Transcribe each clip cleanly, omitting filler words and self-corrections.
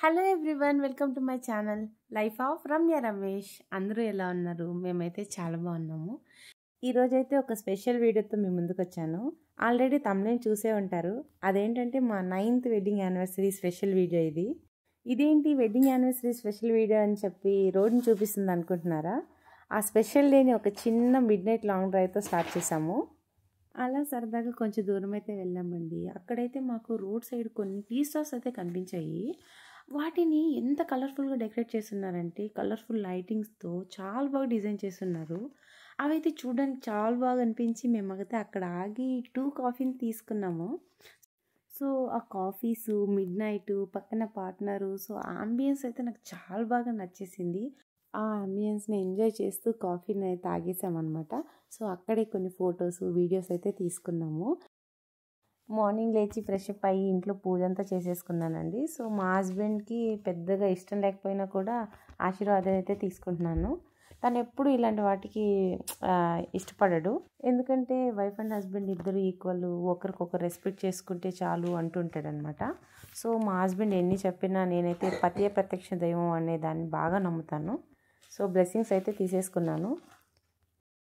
Hello everyone, welcome to my channel life of Ramya Ramesh. అందరూ ఎలా ఉన్నారు? మేమైతే చాలా బాగున్నాము. ఈరోజైతే ఒక స్పెషల్ వీడియోతో మీ ముందుకు వచ్చాను. ఆల్రెడీ తమ్నేల్ చూసే ఉంటారు. అదేంటంటే మా 9th wedding anniversary special video ఇది. ఇదేంటి వెడ్డింగ్ యానివర్సరీ స్పెషల్ వీడియో అని చెప్పి రోడ్ని చూపిస్తుంది అనుకుంటున్నారా? ఆ స్పెషల్ డేని ఒక చిన్న మిడ్ నైట్ లాంగ్ డ్రైవ్తో స్టార్ట్ చేసాము. అలా సరదాగా కొంచెం దూరం అయితే వెళ్ళామండి. అక్కడైతే మాకు రోడ్ సైడ్ కొన్ని టీ స్టాల్స్ అయితే కనిపించాయి. వాటిని ఎంత కలర్ఫుల్గా డెకరేట్ చేస్తున్నారంటే కలర్ఫుల్ లైటింగ్స్తో చాలా బాగా డిజైన్ చేస్తున్నారు. అవైతే చూడడానికి చాలా బాగా అనిపించి మేమైతే అక్కడ ఆగి 2 కాఫీని తీసుకున్నాము. సో ఆ కాఫీస్, మిడ్ నైట్, పక్కన పార్ట్నరు, సో ఆ అంబియన్స్ అయితే నాకు చాలా బాగా నచ్చేసింది. ఆ అంబియన్స్ని ఎంజాయ్ చేస్తూ కాఫీని అయితే తాగేసామన్నమాట. సో అక్కడే కొన్ని ఫొటోస్, వీడియోస్ అయితే తీసుకున్నాము. మార్నింగ్ లేచి ఫ్రెష్ అప్ అయ్యి ఇంట్లో పూజ అంతా చేసేసుకున్నానండి. సో మా హస్బెండ్కి పెద్దగా ఇష్టం లేకపోయినా కూడా ఆశీర్వాదం అయితే తీసుకుంటున్నాను. తను ఎప్పుడు ఇలాంటి వాటికి ఇష్టపడడు. ఎందుకంటే వైఫ్ అండ్ హస్బెండ్ ఇద్దరు ఈక్వల్, ఒకరికొకరు రెస్పెక్ట్ చేసుకుంటే చాలు అంటుంటాడనమాట. సో మా హస్బెండ్ ఎన్ని చెప్పినా నేనైతే పతియే ప్రత్యక్ష దైవం అనే దాన్ని బాగా నమ్ముతాను. సో బ్లెస్సింగ్స్ అయితే తీసేసుకున్నాను.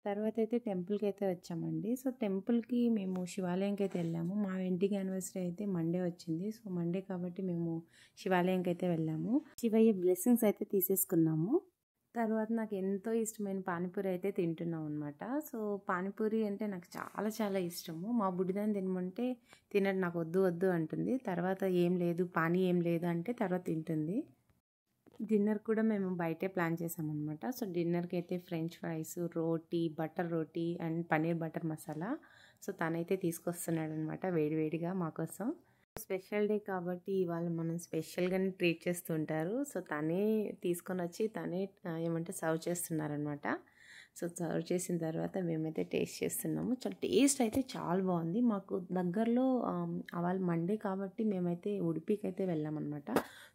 తర్వాత అయితే టెంపుల్కి అయితే వచ్చామండి. సో టెంపుల్కి మేము శివాలయంకి అయితే వెళ్ళాము. మా వెడ్డింగ్ యానివర్సరీ అయితే మండే వచ్చింది. సో మండే కాబట్టి మేము శివాలయంకి అయితే వెళ్ళాము. శివయ్య బ్లెస్సింగ్స్ అయితే తీసేసుకున్నాము. తర్వాత నాకు ఎంతో ఇష్టమైన పానీపూరి అయితే తింటున్నాం అనమాట. సో పానీపూరి అంటే నాకు చాలా చాలా ఇష్టము. మా బుడ్డిదాన్ని తినమంటే తినడు, నాకు వద్దు వద్దు అంటుంది. తర్వాత ఏం లేదు, పానీ ఏం లేదు అంటే తర్వాత తింటుంది. డిన్నర్ కూడా మేము బయటే ప్లాన్ చేసామన్నమాట. సో డిన్నర్కి అయితే French fries, roti, butter roti and paneer butter masala. So తనైతే తీసుకొస్తున్నాడు అనమాట వేడివేడిగా మా కోసం. స్పెషల్ డే కాబట్టి ఇవాళ మనం స్పెషల్గానే ట్రీట్ చేస్తుంటారు. సో తనే తీసుకొని వచ్చి తనే ఏమంటే సర్వ్ చేస్తున్నారనమాట. సో సర్వ్ చేసిన తర్వాత మేమైతే టేస్ట్ చేస్తున్నాము. చాలా టేస్ట్ అయితే చాలా బాగుంది. మాకు దగ్గరలో వాళ్ళ మండే కాబట్టి మేమైతే ఉడిపికి అయితే వెళ్ళామన్నమాట.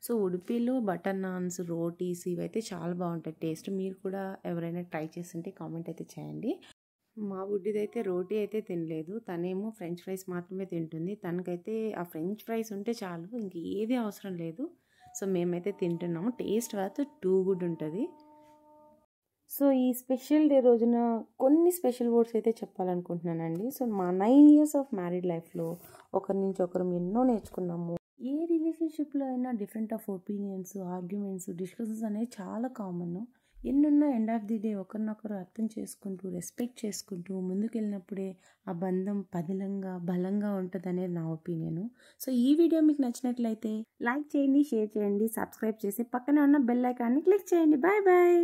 సో ఉడిపిలో బటర్ నాన్స్, రోటీస్ ఇవైతే చాలా బాగుంటాయి టేస్ట్. మీరు కూడా ఎవరైనా ట్రై చేస్తుంటే కామెంట్ అయితే చేయండి. మా బుడ్డిదైతే రోటీ అయితే తినలేదు. తనేమో ఫ్రెంచ్ ఫ్రైస్ మాత్రమే తింటుంది. తనకైతే ఆ ఫ్రెంచ్ ఫ్రైస్ ఉంటే చాలు, ఇంక ఏది అవసరం లేదు. సో మేమైతే తింటున్నాము. టేస్ట్ అయితే టూ గుడ్ ఉంటుంది. సో ఈ స్పెషల్ డే రోజున కొన్ని స్పెషల్ వర్డ్స్ అయితే చెప్పాలనుకుంటున్నానండి. సో మా 9 years ఆఫ్ మ్యారీడ్ లైఫ్లో ఒకరి నుంచి ఒకరు ఎన్నో నేర్చుకున్నాము. ఏ రిలేషన్షిప్లో అయినా different of opinions, arguments, discussions అనేవి చాలా కామన్. ఎన్నున్నా ఎండ్ ఆఫ్ ది డే ఒకరినొకరు అర్థం చేసుకుంటూ, రెస్పెక్ట్ చేసుకుంటూ ముందుకెళ్ళినప్పుడే ఆ బంధం పదిలంగా, బలంగా ఉంటుంది అనేది నా ఒపీనియన్. సో ఈ వీడియో మీకు నచ్చినట్లయితే లైక్ చేయండి, షేర్ చేయండి, సబ్స్క్రైబ్ చేసి పక్కనే ఉన్న బెల్ ఐకాన్ని క్లిక్ చేయండి. Bye bye.